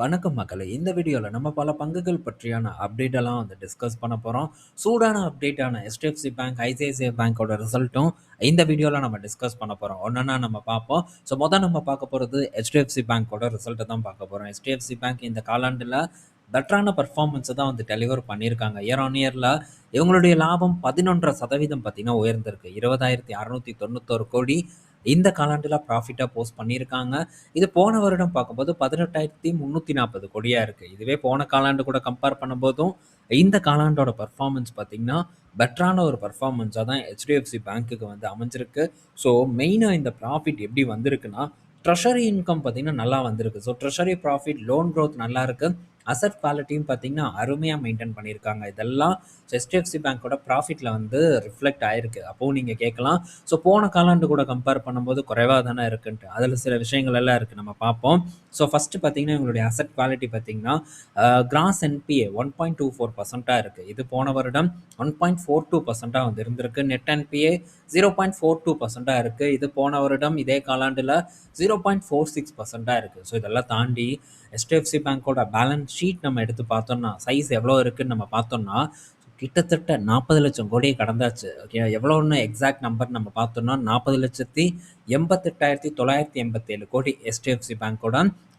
வணக்கம் மக்களே! இந்த வீடியோல நம்ம பல பங்குகள் பற்றியான அப்டேட்டெல்லாம் டிஸ்கஸ் பண்ண போறோம். சூடான அப்டேட்டான HDFC பேங்க், ICICI பேங்கோட ரிசல்ட்டும் இந்த வீடியோல நம்ம டிஸ்கஸ் பண்ண போறோம். ஒன்னொன்னா நம்ம பார்ப்போம். நம்ம பார்க்க போறது HDFC பேங்கோட ரிசல்ட்ட தான் பார்க்க போறோம். HDFC பேங்க் இந்த காலாண்டுல பெட்டரான பெர்ஃபார்மன்ஸ தான் டெலிவர் பண்ணியிருக்காங்க. இயர் ஆன் இயர்ல இவங்களுடைய லாபம் 11% பார்த்தீங்கன்னா உயர்ந்திருக்கு. 20,691 கோடி இந்த காலாண்டுல ப்ராஃபிட்டா போஸ்ட் பண்ணியிருக்காங்க. இது போன வருடம் பார்க்கும்போது 18,340 கோடியா இருக்கு. இதுவே போன காலாண்டு கூட கம்பேர் பண்ணும்போதும், இந்த காலாண்டோட பெர்ஃபார்மன்ஸ் பார்த்தீங்கன்னா, பெட்டரான ஒரு பெர்ஃபார்மன்ஸா தான் HDFC பேங்க்குக்கு அமைஞ்சிருக்கு. ஸோ மெயினா இந்த ப்ராஃபிட் எப்படி வந்திருக்குன்னா, ட்ரெஷரி இன்கம் பார்த்தீங்கன்னா நல்லா வந்திருக்கு. So treasury profit, loan growth நல்லா இருக்கு. அசெட் குவாலிட்டியும் பார்த்தீங்கன்னா அருமையா மெயின்டெயின் பண்ணியிருக்காங்க. இதெல்லாம் HDFC பேங்கோட ப்ராஃபிட்ல ரிஃப்ளெக்ட் ஆயிருக்கு. அப்பவும் நீங்க கேட்கலாம், ஸோ போன காலாண்டு கூட கம்பேர் பண்ணும்போது குறைவா தானே இருக்குன்ட்டு. அதில சில விஷயங்கள் எல்லாம் இருக்கு. நம்ம பார்ப்போம். ஸோ ஃபர்ஸ்ட்டு பார்த்தீங்கன்னா, இவங்களுடைய அசெட் குவாலிட்டி பார்த்தீங்கன்னா, கிராஸ் என்பிஏ 1.24% இருக்கு. இது போன வருடம் 1.42% இருந்திருக்கு. நெட் என்பிஏ 0.42% இருக்கு. இது போன வருடம் இதே காலாண்டுல 0.46% இருக்கு. ஸோ இதெல்லாம் தாண்டி HDFC பேங்கோட பேலன்ஸ் ஷீட் நம்ம எடுத்து பார்த்தோம்னா, சைஸ் எவ்வளோ இருக்குன்னு நம்ம பார்த்தோம்னா, கிட்டத்தட்ட 40,00,000 கோடியை கடந்தாச்சு. ஓகே, எவ்வளோன்னு எக்ஸாக்ட் நம்பர் நம்ம பார்த்தோம்னா 40,88,987 கோடி HDFC பேங்கோட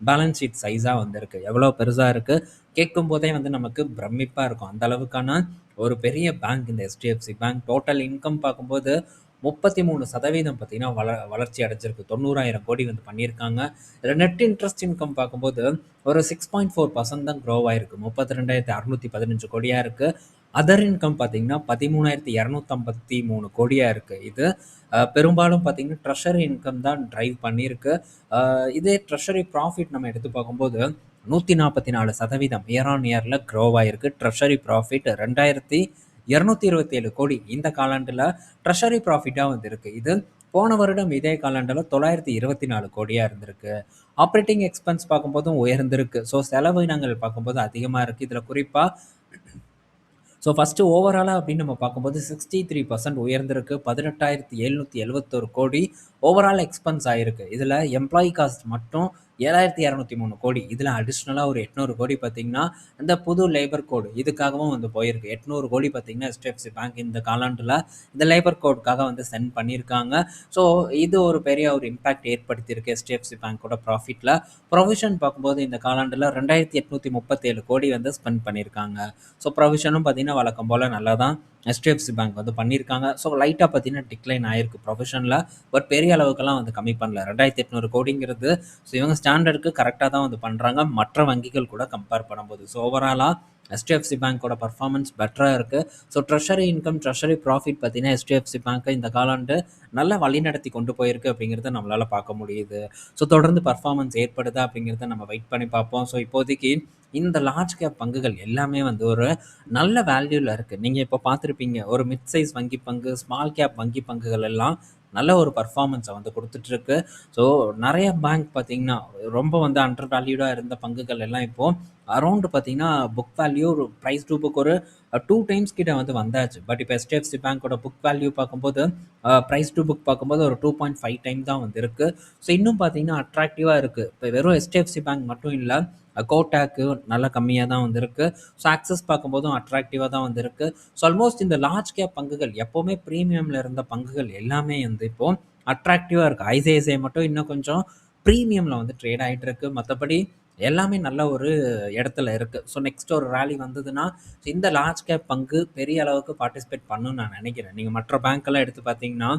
பேலன்ஸ் ஷீட் சைஸா வந்திருக்கு. எவ்வளோ பெருசா இருக்கு. கேட்கும்போதே நமக்கு பிரமிப்பா இருக்கும். அந்த அளவுக்கான ஒரு பெரிய பேங்க் இந்த HDFC பேங்க். டோட்டல் இன்கம் பார்க்கும்போது 33% பார்த்தீங்கன்னா வளர்ச்சி அடைஞ்சிருக்கு. 90,000 கோடி பண்ணியிருக்காங்க. இதில் நெட் இன்ட்ரெஸ்ட் இன்கம் பார்க்கும்போது ஒரு 6.4% தான் க்ரோ ஆயிருக்கு. 32,615 கோடியா இருக்கு. அதர் இன்கம் பார்த்தீங்கன்னா 13,253 கோடியா இருக்கு. இது பெரும்பாலும் பார்த்தீங்கன்னா ட்ரெஷரி இன்கம் தான் டிரைவ் பண்ணியிருக்கு. இதே ட்ரெஷரி ப்ராஃபிட் நம்ம எடுத்து பார்க்கும்போது 144% இயர் ஆன் இயர்ல க்ரோ ஆயிருக்கு. ட்ரெஷரி ப்ராஃபிட் 2,227 கோடி இந்த காலாண்டுல ட்ரெஷரி ப்ராஃபிட்டா இருக்கு. இது போன வருடம் இதே காலாண்டுல 924 கோடியா இருந்திருக்கு. ஆப்ரேட்டிங் எக்ஸ்பென்ஸ் பார்க்கும்போதும் உயர்ந்திருக்கு. ஸோ செலவினங்கள் பார்க்கும்போது அதிகமா இருக்கு. இதுல குறிப்பா ஃபர்ஸ்ட்டு ஓவராலா அப்படின்னு நம்ம பார்க்கும்போது 63% உயர்ந்திருக்கு. 18,771 கோடி ஓவரால் எக்ஸ்பென்ஸ் ஆயிருக்கு. இதுல எம்ப்ளாயி காஸ்ட் மட்டும் 7,203 கோடி. இதுல அடிஷனலா ஒரு 800 கோடி பார்த்தீங்கன்னா, அந்த புது லேபர் கோட் இதுக்காகவும் போயிருக்கு. 800 கோடி பார்த்தீங்கன்னா, HDFC பேங்க் இந்த காலாண்டுல இந்த லேபர் கோட்காக சென்ட் பண்ணியிருக்காங்க. ஸோ இது ஒரு பெரிய ஒரு இம்பாக்ட் ஏற்படுத்தியிருக்கு HDFC பேங்கோட ப்ராஃபிட்ல. ப்ரொவிஷன் பார்க்கும்போது இந்த காலாண்டுல 2,837 கோடி ஸ்பெண்ட் பண்ணியிருக்காங்க. ஸோ ப்ரொவிஷனும் பார்த்தீங்கன்னா வழக்கம் போல் நல்லா தான் HDFC பேங்க் பண்ணியிருக்காங்க. ஸோ லைட்டாக பார்த்தீங்கன்னா டிக்ளைன் ஆயிருக்கு ப்ரொஃபஷனில். பட் பெரிய அளவுக்கெல்லாம் கம்மி பண்ணல. 2,800 கோடிங்கிறது ஸோ இவங்க ஸ்டாண்டர்டுக்கு கரெக்டாக தான் பண்ணுறாங்க, மற்ற வங்கிகள் கூட கம்பேர் பண்ணும்போது. ஸோ ஓவராலாக HDFC பேங்கோட பர்ஃபார்மன்ஸ் பெட்டராக இருக்குது. So treasury income, treasury profit பார்த்தீங்கன்னா HDFC பேங்க்கை இந்த காலாண்டு நல்லா வழிநடத்தி கொண்டு போயிருக்கு அப்படிங்கிறத நம்மளால் பார்க்க முடியுது. ஸோ தொடர்ந்து பர்ஃபார்மன்ஸ் ஏற்படுதா அப்படிங்கிறத நம்ம வெயிட் பண்ணி பார்ப்போம். ஸோ இப்போதைக்கு இந்த லார்ஜ் கேப் பங்குகள் எல்லாமே ஒரு நல்ல வேல்யூவில் இருக்குது. நீங்கள் இப்போ பார்த்துருப்பீங்க, ஒரு மிட் சைஸ் வங்கி பங்கு, ஸ்மால் கேப் வங்கி பங்குகள் எல்லாம் நல்ல ஒரு பர்ஃபார்மன்ஸை கொடுத்துட்ருக்கு. ஸோ நிறைய பேங்க் பார்த்தீங்கன்னா ரொம்ப அண்டர் வேல்யூடாக இருந்த பங்குகள் எல்லாம் இப்போது அரௌண்ட் பார்த்தீங்கன்னா book value, price to book ஒரு 2 டைம்ஸ் கிட்ட வந்தாச்சு. பட் இப்போ HDFC பேங்கோட புக் வேல்யூ பார்க்கும்போது, ப்ரைஸ் டு புக் பார்க்கும்போது ஒரு 2.5 டைம் தான் இருக்குது. ஸோ இன்னும் பார்த்தீங்கன்னா அட்ராக்டிவாக இருக்குது. இப்போ வெறும் HDFC பேங்க் மட்டும் இல்லை, கோட்டாக்கு நல்லா கம்மியாக தான் இருக்குது. ஸோ ஆக்சஸ் பார்க்கும்போதும் அட்ராக்டிவாக தான் இருக்குது. ஸோ ஆல்மோஸ்ட் இந்த லார்ஜ் கேப் பங்குகள் எப்போவுமே ப்ரீமியமில் இருந்த பங்குகள் எல்லாமே இப்போ அட்ராக்டிவாக இருக்குது. ICICI மட்டும் இன்னும் கொஞ்சம் ப்ரீமியமில் ட்ரேட் ஆகிட்டு இருக்கு. மற்றபடி எல்லாமே நல்ல ஒரு இடத்துல இருக்குது. ஸோ நெக்ஸ்ட் ஒரு ரேலி வந்ததுன்னா இந்த லார்ஜ் கேப் பங்கு பெரிய அளவுக்கு பார்ட்டிசிபேட் பண்ணுன்னு நான் நினைக்கிறேன். நீங்கள் மற்ற பேங்க்கெல்லாம் எடுத்து பார்த்தீங்கன்னா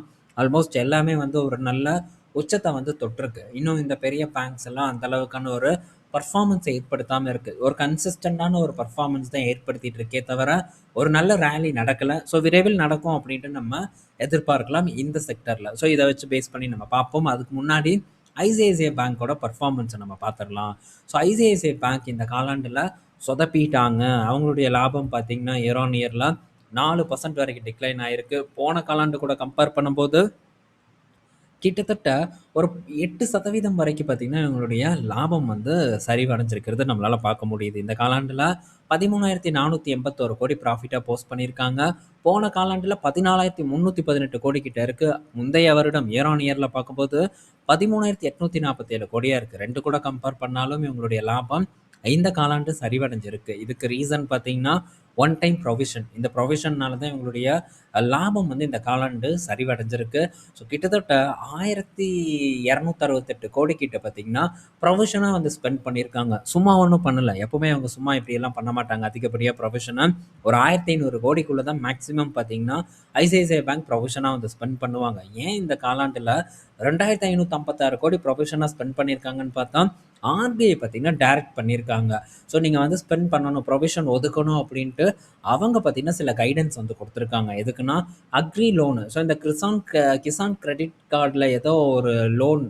ஆல்மோஸ்ட் எல்லாமே ஒரு நல்ல உச்சத்தை தொட்டிருக்கு. இன்னும் இந்த பெரிய பேங்க்ஸ் எல்லாம் அந்த அளவுக்கான ஒரு பர்ஃபார்மன்ஸை ஏற்படுத்தாமல் இருக்குது. ஒரு கன்சிஸ்டண்டான ஒரு பர்ஃபார்மன்ஸ் தான் ஏற்படுத்திட்டு இருக்கே தவிர ஒரு நல்ல ரேலி நடக்கலை. ஸோ விரைவில் நடக்கும் அப்படின்ட்டு நம்ம எதிர்பார்க்கலாம் இந்த செக்டரில். ஸோ இதை வச்சு பேஸ் பண்ணி நம்ம பார்ப்போம். அதுக்கு முன்னாடி ICICI பேங்கோட பர்ஃபார்மன்ஸை நம்ம பார்த்துடலாம். ஸோ ICICI பேங்க் இந்த காலாண்டில் சொதப்பிட்டாங்க. அவங்களுடைய லாபம் பார்த்தீங்கன்னா இயர் ஆன் இயரில் 4% வரைக்கும் டிக்ளைன் ஆயிருக்கு. போன காலாண்டு கூட கம்பேர் பண்ணும்போது கிட்டத்தட்ட ஒரு 8% வரைக்கும் பார்த்தீங்கன்னா, இவங்களுடைய லாபம் சரிவடைஞ்சிருக்கிறது நம்மளால பார்க்க முடியுது. இந்த காலாண்டுல 13,481 கோடி ப்ராஃபிட்டா போஸ்ட் பண்ணியிருக்காங்க. போன காலாண்டுல 14,318 கோடி கிட்ட இருக்கு. முந்தைய வருடம் இயர் ஆன் இயர்ல பார்க்கும்போது 13,847 கோடியா இருக்கு. 2 கூட கம்பேர் பண்ணாலும் இவங்களுடைய லாபம் இந்த காலாண்டு சரிவடைஞ்சிருக்கு. இதுக்கு ரீசன் பார்த்தீங்கன்னா, ஒன் டைம் ப்ரொவிஷன். இந்த ப்ரொவிஷன்னால தான் இவங்களுடைய லாபம் வந்து இந்த காலாண்டு சரிவடைஞ்சிருக்கு. ஸோ கிட்டத்தட்ட 1268 கோடி கிட்ட பார்த்தீங்கன்னா, ப்ரொவிஷனா வந்து ஸ்பெண்ட் பண்ணியிருக்காங்க. சும்மா ஒண்ணும் பண்ணல. எப்பவுமே அவங்க சும்மா இப்படியெல்லாம் பண்ண மாட்டாங்க. அதிகப்படியா ப்ரொவிஷன ஒரு 1500 கோடிக்குள்ள தான் மேக்ஸிமம் பார்த்தீங்கன்னா, ஐசிஐசிஐ பேங்க் ப்ரொவிஷனா வந்து ஸ்பெண்ட் பண்ணுவாங்க. ஏன் இந்த காலாண்டுல 2556 கோடி ப்ரொவிஷனா ஸ்பெண்ட் பண்ணியிருக்காங்கன்னு பார்த்தா, ஆர்பிஐ பார்த்தீங்கன்னா டைரக்ட் பண்ணியிருக்காங்க. ஸோ நீங்க வந்து ஸ்பெண்ட் பண்ணணும், ப்ரொவிஷன் ஒதுக்கணும் அப்படின்ட்டு அவங்க பார்த்தீங்கன்னா சில கைடன்ஸ் வந்து குடுத்துருக்காங்க. எதுக்குன்னா, அக்ரி லோனு. ஸோ இந்த கிசான் கிரெடிட் கார்ட்ல ஏதோ ஒரு லோன்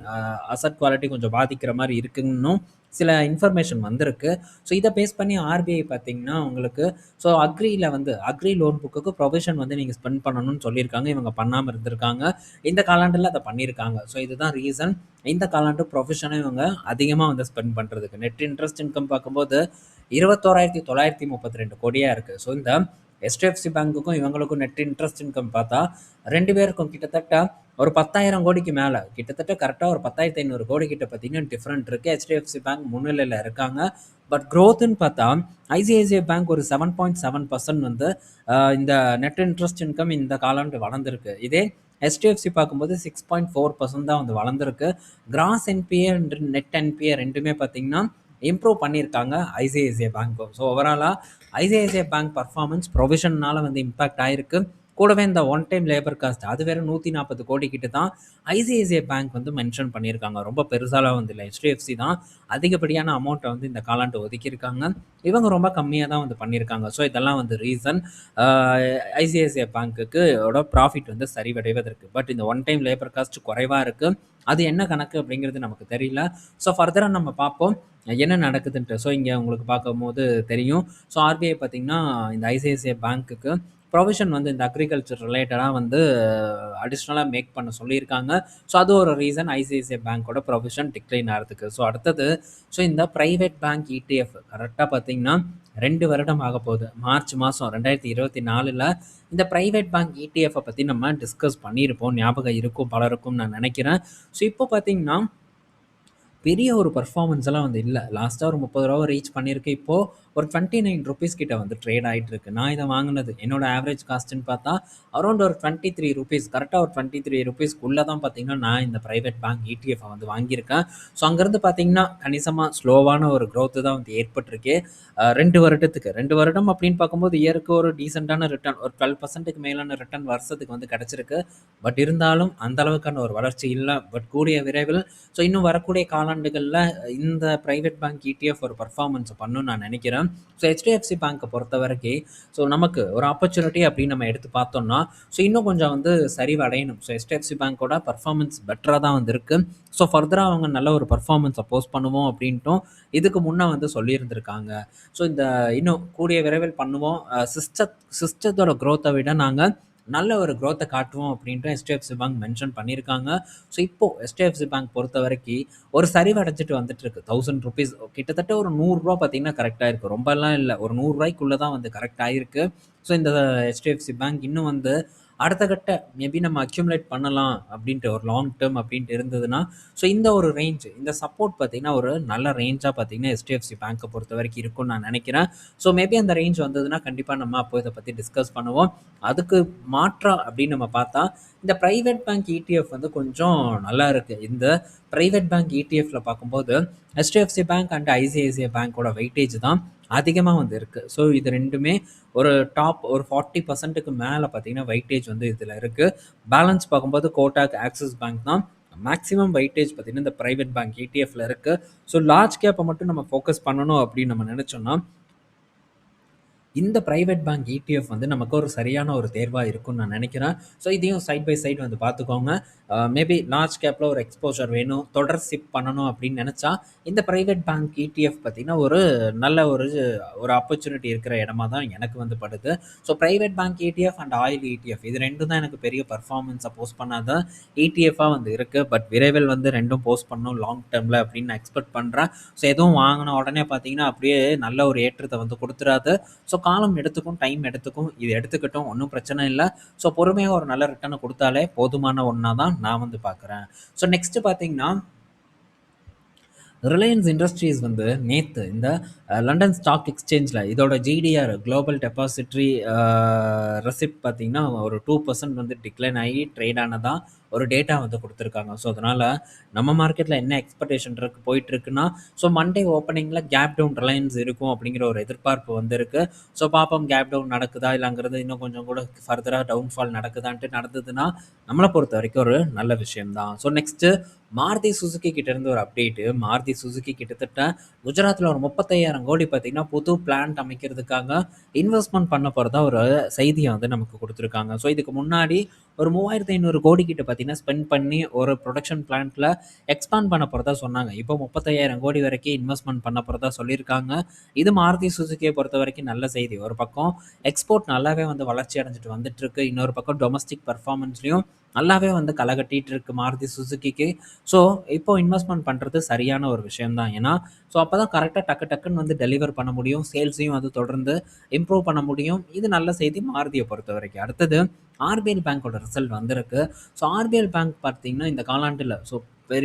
அசெட் குவாலிட்டி கொஞ்சம் பாதிக்கிற மாரி இருக்குன்னும் சில இன்ஃபர்மேஷன் வந்திருக்கு. ஸோ இத பேஸ் பண்ணி ஆர்பிஐ பார்த்தீங்கன்னா உங்களுக்கு ஸோ அக்ரி லோன் புக்குக்கு ப்ரொவிஷன் வந்து நீங்க ஸ்பெண்ட் பண்ணணும்னு சொல்லியிருக்காங்க. இவங்க பண்ணாம இருந்திருக்காங்க. இந்த காலாண்டுல அத பண்ணியிருக்காங்க. ஸோ இதுதான் ரீசன். இந்த காலாண்டு ப்ரொவிஷன இவங்க அதிகமா வந்து ஸ்பெண்ட் பண்றதுக்கு. நெட் இன்ட்ரெஸ்ட் இன்கம் பார்க்கும்போது 21,932 கோடியா இருக்கு. ஸோ இந்த எச்டிஎஃப்சி பேங்க்குக்கும் இவங்களுக்கும் நெட் இன்ட்ரெஸ்ட் இன்கம் பார்த்தா 2 பேருக்கும் கிட்டத்தட்ட ஒரு 10,000 கோடிக்கு மேல கிட்டத்தட்ட கரெக்டா ஒரு 10,500 கோடி கிட்ட பார்த்தீங்கன்னா டிஃபரெண்ட் இருக்கு. ஹெச்டிஎஃப்சி பேங்க் முன்னிலையில இருக்காங்க. பட் growthன்னு பார்த்தா ஐசிஐசிஐ பேங்க் ஒரு 7.7% வந்து இந்த நெட் இன்ட்ரெஸ்ட் இன்கம் இந்த காலாண்டு வளர்ந்திருக்கு. இதே ஹெச்டிஎஃப்சி பார்க்கும்போது 6.4% தான் வந்து வளர்ந்திருக்கு. Gross NPA and net NPA ரெண்டுமே பார்த்தீங்கன்னா இம்ப்ரூவ் பண்ணியிருக்காங்க ஐசிஐசிஐ பேங்க்கும். ஸோ ஓவராலா ஐசிஐசிஐ பேங்க் பர்ஃபார்மன்ஸ் ப்ரொவிஷன்னால வந்து இம்பாக்ட் ஆயிருக்கு. கூடவே இந்த ஒன் டைம் லேபர் காஸ்ட் அது வேற 140 கோடி கிட்ட தான் ஐசிஐசிஐ பேங்க் வந்து மென்ஷன் பண்ணியிருக்காங்க. ரொம்ப பெருசாலாம் வந்து இல்லை. ஹெச்டிஎஃப்சி தான் அதிகப்படியான அமௌண்ட்டை வந்து இந்த காலாண்டு ஒதுக்கியிருக்காங்க. இவங்க ரொம்ப கம்மியாக தான் வந்து பண்ணியிருக்காங்க. ஸோ இதெல்லாம் வந்து ரீசன் ஐசிஐசிஐ பேங்க்குக்கு ப்ராஃபிட் வந்து சரிவடைவதற்கு. பட் இந்த ஒன் டைம் லேபர் காஸ்ட் குறைவாக இருக்கு. அது என்ன கணக்கு அப்படிங்கிறது நமக்கு தெரியல. ஸோ ஃபர்தராக நம்ம பார்ப்போம் என்ன நடக்குதுன்ட்டு. ஸோ இங்கே உங்களுக்கு பார்க்கும்போது தெரியும். ஸோ ஆர்பிஐ பார்த்தீங்கன்னா இந்த ஐசிஐசிஐ பேங்க்குக்கு ப்ரொவிஷன் வந்து இந்த அக்ரிகல்ச்சர் ரிலேட்டடாக வந்து அடிஷ்னலாக மேக் பண்ண சொல்லியிருக்காங்க. ஸோ அது ஒரு ரீசன் ஐசிஐசிஐ பேங்க்கோட ப்ரொவிஷன் டிக்ளைன் ஆகிறதுக்கு. ஸோ அடுத்தது ஸோ இந்த ப்ரைவேட் பேங்க் இடிஎஃப் கரெக்டாக பார்த்தீங்கன்னா 2 வருடம் ஆக போகுது. மார்ச் மாதம் 2024ல் இந்த ப்ரைவேட் பேங்க் இடிஎஃப்பை பற்றி நம்ம டிஸ்கஸ் பண்ணியிருப்போம். ஞாபகம் இருக்கும் பலருக்கும் நான் நினைக்கிறேன். ஸோ இப்போ பார்த்தீங்கன்னா பெரிய ஒரு பர்ஃபார்மன்ஸ் எல்லாம் வந்து இல்ல. லாஸ்ட்டா ஒரு 30 ரூபாவ ரீச் பண்ணியிருக்கு. இப்போ ஒரு 29 ரூபீஸ் கிட்ட வந்து ட்ரேட் ஆயிட்டு இருக்கு. நான் இத வாங்குனது என்னோட ஆவரேஜ் காஸ்ட்ன்னு பார்த்தா அரவுண்ட் ஒரு 23 ரூபீஸ் கரெக்ட்டா ஒரு 23 ரூபீஸ்க்குள்ள தான் பார்த்தீங்கன்னா, நான் இந்த பிரைவேட் பேங்க் இடிஎஃப் வந்து வாங்கியிருக்கேன். ஸோ அங்கருந்து பார்த்தீங்கன்னா, கணிசமா ஸ்லோவான ஒரு குரோத் தான் வந்து ஏற்பட்டிருக்கு. 2 வருடத்துக்கு 2 வருடம் அப்படின்னு பார்க்கும்போது இயருக்கு ஒரு டீசென்ட்டான ரிட்டர்ன் ஒரு 12%க்கு மேலான ரிட்டர்ன் வருஷத்துக்கு வந்து கிடைச்சிருக்கு. பட் இருந்தாலும் அந்த அளவுக்கான ஒரு வளர்ச்சி இல்ல. பட் கூடிய விரைவில் ஸோ இன்னும் வரக்கூடிய காலாண்டுகள்ல இந்த பிரைவேட் பேங்க் இடிஎஃப் ஒரு பர்ஃபார்மன்ஸ் பண்ணும்னு நான் நினைக்கிறேன். ஸோ ஹெச்டிஎஃப்சி பேங்க்கை பொறுத்தவரைக்கும் ஸோ நமக்கு ஒரு ஆப்பர்ச்சுனிட்டி அப்படின்னு நம்ம எடுத்து பார்த்தோம்னா ஸோ இன்னும் கொஞ்சம் வந்து சரிவடையணும். ஸோ ஹெச்டிஎஃப்சி பேங்க்கோட பர்ஃபார்மன்ஸ் பெட்டராக தான் வந்து இருக்கு. ஸோ ஃபர்தராக அவங்க நல்ல ஒரு பர்ஃபார்மன்ஸை போஸ்ட் பண்ணுவோம் அப்படின்ட்டும் இதுக்கு முன்னே வந்து சொல்லியிருந்திருக்காங்க. ஸோ இந்த இன்னும் கூடிய விரைவில் பண்ணுவோம். சிஸ்டத்தோட க்ரோத்தை விட நாங்கள் நல்ல ஒரு க்ரோத்தை காட்டுவோம் அப்படின்ட்டு ஹெச்டிஎஃப்சி பேங்க் மென்ஷன் பண்ணியிருக்காங்க. ஸோ இப்போ ஹெச்டிஎஃப்சி பேங்க் பொறுத்த வரைக்கும் ஒரு சரிவு அடைஞ்சிட்டு வந்துட்டு இருக்கு. 1000 ரூபீஸ் கிட்டத்தட்ட ஒரு 100 ரூபா பார்த்தீங்கன்னா கரெக்டாக இருக்கு. ரொம்பலாம் இல்லை, ஒரு 100 ரூபாய்க்குள்ள தான் வந்து கரெக்ட் ஆயிருக்கு. ஸோ இந்த ஹெச்டிஎஃப்சி பேங்க் இன்னும் வந்து அடுத்த கட்ட மேபி நம்ம அக்யூமுலேட் பண்ணலாம் அப்படின்ட்டு ஒரு லாங் டேர்ம் அப்படின்ட்டு இருந்ததுன்னா ஸோ இந்த ஒரு ரேஞ்ச் இந்த சப்போர்ட் பார்த்தீங்கன்னா ஒரு நல்ல ரேஞ்சாக பார்த்தீங்கன்னா ஹெச்டிஎஃப்சி பேங்க்கை பொறுத்த வரைக்கும் இருக்கும்னு நான் நினைக்கிறேன். ஸோ மேபி அந்த ரேஞ்ச் வந்ததுன்னா கண்டிப்பாக நம்ம அப்போ இதை பற்றி டிஸ்கஸ் பண்ணுவோம். அதுக்கு மாற்றா அப்படின்னு நம்ம பார்த்தா இந்த பிரைவேட் பேங்க் இடிஎஃப் வந்து கொஞ்சம் நல்லா இருக்கு. இந்த பிரைவேட் பேங்க் இடிஎஃப்ல பார்க்கும்போது ஹெச்டிஎஃப்சி பேங்க் அண்ட் ஐசிஐசிஐ பேங்கோட வெயிட்டேஜ் தான் அதிகமாக வந்து இருக்கு. ஸோ இது ரெண்டுமே ஒரு டாப் ஒரு 40%க்கு மேலே பார்த்தீங்கன்னா வெயிட்டேஜ் வந்து இதில் இருக்கு. பேலன்ஸ் பார்க்கும்போது கோட்டாக், ஆக்சிஸ் பேங்க் தான் மேக்ஸிமம் வெயிட்டேஜ் பார்த்தீங்கன்னா இந்த பிரைவேட் பேங்க் இடிஎஃப்ல இருக்கு. ஸோ லார்ஜ் கேப்பை மட்டும் நம்ம ஃபோக்கஸ் பண்ணணும் அப்படின்னு நம்ம நினைச்சோம்னா இந்த பிரைவேட் பேங்க் இடிஎஃப் வந்து நமக்கு ஒரு சரியான ஒரு தேர்வாக இருக்கும்னு நான் நினைக்கிறேன். ஸோ இதையும் சைட் பை சைட் வந்து பார்த்துக்கோங்க. மேபி லார்ஜ் கேப்பில் ஒரு எக்ஸ்போஜர் வேணும், தொடர் சிப் பண்ணணும் அப்படின்னு நினச்சா இந்த பிரைவேட் பேங்க் இடிஎஃப் பார்த்தீங்கன்னா ஒரு நல்ல ஒரு ஆப்பர்ச்சுனிட்டி இருக்கிற இடமா தான் எனக்கு வந்து படுது. So private bank ETF and oil ETF இது ரெண்டும் தான் எனக்கு பெரிய பர்ஃபார்மன்ஸை போஸ்ட் பண்ணாத இடிஎஃபாக வந்து இருக்குது. பட் விரைவில் வந்து ரெண்டும் போஸ்ட் பண்ணணும் லாங் டேர்மில் அப்படின்னு நான் எக்ஸ்பெக்ட் பண்ணுறேன். ஸோ எதுவும் வாங்கின உடனே பார்த்தீங்கன்னா அப்படியே நல்ல ஒரு ஏற்றத்தை வந்து கொடுத்துறாது. ஸோ காலம் எடுத்துக்கும், டைம் எடுத்துக்கும். இது எடுத்துக்கிட்டும் ஒன்றும் பிரச்சனை இல்லை. ஸோ பொறுமையாக ஒரு நல்ல ரிட்டர்னை கொடுத்தாலே போதுமான ஒன்றா தான் நான் வந்து பார்க்குறேன். ஸோ நெக்ஸ்ட்டு பார்த்தீங்கன்னா ரிலையன்ஸ் இண்டஸ்ட்ரீஸ் வந்து நேத்து இந்த லண்டன் ஸ்டாக் எக்ஸ்சேஞ்ச்ல இதோட ஜிடிஆர் குளோபல் டெபாசிட்டரி ரெசிப்ட் பார்த்தீங்கன்னா, ஒரு 2% வந்து டிக்ளைன் ஆகி ட்ரேட் ஆனதா ஒரு டேட்டா வந்து குடுத்துருக்காங்க. ஸோ, அதனால நம்ம மார்க்கெட்ல என்ன எக்ஸ்பெக்டேஷன் போயிட்டுருக்குன்னா, ஸோ மண்டே ஓப்பனிங்ல கேப் டவுன் ரிலையன்ஸ் இருக்கும் அப்படிங்கிற ஒரு எதிர்பார்ப்பு வந்து இருக்கு. ஸோ, பார்ப்போம் கேப் டவுன் நடக்குதா? இல்லங்கிறது இன்னும் கொஞ்சம் கூட ஃபர்தரா டவுன்ஃபால் நடக்குதான்ட்டு நடந்ததுன்னா, நம்மள பொறுத்தவரைக்கும் ஒரு நல்ல விஷயம் தான். ஸோ, நெக்ஸ்ட்டு மாருதி சுசுகி கிட்ட இருந்து ஒரு அப்டேட்டு. மாருதி சுசுகி கிட்டத்தட்ட குஜராத்ல ஒரு 35,000 கோடி பார்த்தீங்கன்னா, புது பிளான்ட் அமைக்கிறதுக்காக இன்வெஸ்ட்மென்ட் பண்ண போறதா ஒரு செய்திய வந்து நமக்கு குடுத்துருக்காங்க. ஸோ, இதுக்கு முன்னாடி ஒரு 3,500 கோடி கிட்ட பார்த்தீங்கன்னா, ஸ்பெண்ட் பண்ணி ஒரு புரொடக்ஷன் பிளான்ட்ல எக்ஸ்பாண்ட் பண்ண போறதா சொன்னாங்க. இப்போ 35,000 கோடி வரைக்கும் இன்வெஸ்ட்மென்ட் பண்ண போறதா சொல்லியிருக்காங்க. இது மாருதி சுசுகிய பொறுத்தவரைக்கும் நல்ல செய்தி. ஒரு பக்கம் எக்ஸ்போர்ட் நல்லாவே வந்து வளர்ச்சி அடைஞ்சுட்டு வந்துட்டுருக்கு. இன்னொரு பக்கம் டொமஸ்டிக் பெர்ஃபார்மன்ஸ்லயும் நல்லாவே வந்து களை கட்டிட்டு இருக்கு மாருதி சுசுகிக்கு. ஸோ, இப்போ இன்வெஸ்ட்மென்ட் பண்றது சரியான ஒரு விஷயம் தான். ஏன்னா, ஸோ அப்பதான் கரெக்ட்டா டக்கு டக்குன்னு வந்து டெலிவர் பண்ண முடியும். சேல்ஸையும் வந்து தொடர்ந்து இம்ப்ரூவ் பண்ண முடியும். இது நல்ல செய்தி மாருதிய பொறுத்தவரைக்கும். அடுத்தது ஆர்பிஎல் பேங்கோட ரிசல்ட் வந்திருக்கு. ஸோ, ஆர்பிஎல் பேங்க் பார்த்தீங்கன்னா, இந்த காலாண்டுல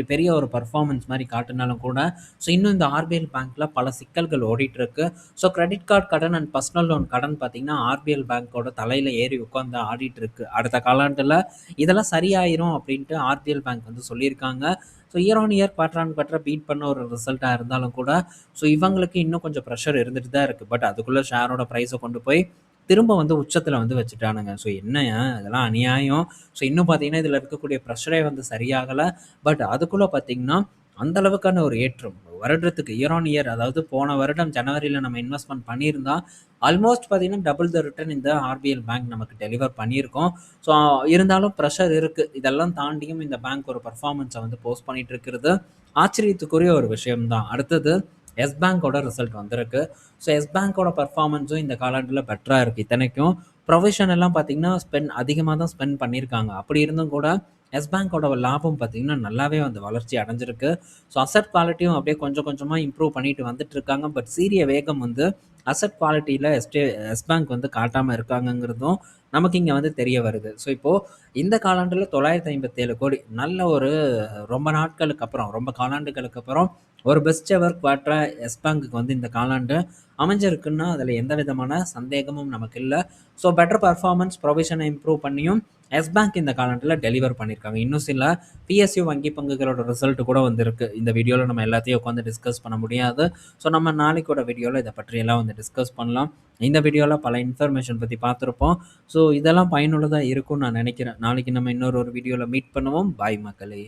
பெரிய ஒரு பெர்ஃபார்மன்ஸ் மாரி காட்டுனாலும் கூட, ஸோ இன்னும் இந்த ஆர்பிஎல் பேங்க்ல பல சிக்கல்கள் ஓடிட்டுருக்கு. ஸோ, கிரெடிட் கார்ட் கடன் அண்ட் பர்சனல் லோன் கடன் பார்த்தீங்கன்னா, ஆர்பிஎல் பேங்கோட தலையில ஏறி உட்காந்து ஆடிட்டு இருக்கு. அடுத்த காலாண்டுல இதெல்லாம் சரியாயிரும் அப்படின்ட்டு ஆர்பிஎல் பேங்க் வந்து சொல்லியிருக்காங்க. So, year on year, quarter on quarter beat பண்ண ஒரு ரிசல்ட்டா இருந்தாலும் கூட, ஸோ இவங்களுக்கு இன்னும் கொஞ்சம் பிரஷர் இருந்துட்டு தான் இருக்கு. பட் அதுக்குள்ள ஷேரோட பிரைஸ கொண்டு போய் திரும்ப வந்து உச்சத்துல வந்து வச்சுட்டானுங்க. ஸோ என்னய்யா இதெல்லாம் அநியாயம். ஸோ இன்னும் பார்த்தீங்கன்னா, இதுல இருக்கக்கூடிய பிரஷரே வந்து சரியாகல. பட் அதுக்குள்ள பார்த்தீங்கன்னா, அந்த அளவுக்கான ஒரு ஏற்றம் வருடத்துக்கு இயர் ஆன் இயர், அதாவது போன வருடம் ஜனவரில நம்ம இன்வெஸ்ட்மென்ட் பண்ணியிருந்தா, ஆல்மோஸ்ட் பார்த்தீங்கன்னா, டபுள் த ரிட்டர்ன் இந்த ஆர்பிஎல் பேங்க் நமக்கு டெலிவர் பண்ணியிருக்கோம். ஸோ இருந்தாலும் பிரஷர் இருக்கு. இதெல்லாம் தாண்டியும் இந்த பேங்க் ஒரு பெர்ஃபார்மன்ஸ வந்து போஸ்ட் பண்ணிட்டு இருக்கிறது ஆச்சரியத்துக்குரிய ஒரு விஷயம் தான். அடுத்தது எஸ் பேங்கோட ரிசல்ட் வந்திருக்கு. ஸோ, எஸ் பேங்கோட பெர்ஃபார்மன்ஸும் இந்த காலாண்டுல பெட்டரா இருக்கு. இத்தனைக்கும் ப்ரொவிஷன் எல்லாம் பார்த்தீங்கன்னா, அதிகமா தான் ஸ்பெண்ட் பண்ணியிருக்காங்க. அப்படி இருந்தும் கூட எஸ் பேங்கோட லாபம் பார்த்தீங்கன்னா, நல்லாவே வந்து வளர்ச்சி அடைஞ்சிருக்கு. ஸோ, அசெட் குவாலிட்டியும் அப்படியே கொஞ்சம் கொஞ்சமா இம்ப்ரூவ் பண்ணிட்டு வந்துட்டு இருக்காங்க. பட் சீரிய வேகம் வந்து அசெட் குவாலிட்டியில எஸ் பேங்க் வந்து காட்டாம இருக்காங்கங்கிறதும் நமக்கு இங்க வந்து தெரிய வருது. ஸோ, இப்போ இந்த காலாண்டுல 957 கோடி நல்ல ஒரு ரொம்ப நாட்களுக்கு அப்புறம், ரொம்ப காலாண்டுகளுக்கு அப்புறம் ஒரு பெஸ்ட் எவர் குவார்ட்டரா எஸ் பேங்க்குக்கு வந்து இந்த காலாண்டு அமைஞ்சிருக்குன்னா, அதில எந்த விதமான சந்தேகமும் நமக்கு இல்ல. ஸோ, பெட்டர் பெர்ஃபார்மன்ஸ் ப்ரொவிஷன இம்ப்ரூவ் பண்ணியும் எஸ் பேங்க் இந்த காலாண்டுல டெலிவர் பண்ணியிருக்காங்க. இன்னும் சில பிஎஸ்யூ வங்கி பங்குகளோட ரிசல்ட் கூட வந்திருக்கு. இந்த வீடியோல நம்ம எல்லாத்தையும் உட்காந்து டிஸ்கஸ் பண்ண முடியாது. ஸோ, நம்ம நாளைக்கோட வீடியோல இத பற்றியெல்லாம் வந்து டிஸ்கஸ் பண்ணலாம். இந்த வீடியோல பல இன்ஃபர்மேஷன் பத்தி பார்த்திருப்போம். ஸோ, இதெல்லாம் பயனுள்ளதா இருக்கும்னு நான் நினைக்கிறேன். நாளைக்கு நம்ம இன்னொரு வீடியோல மீட் பண்ணுவோம். பாய் மக்களே!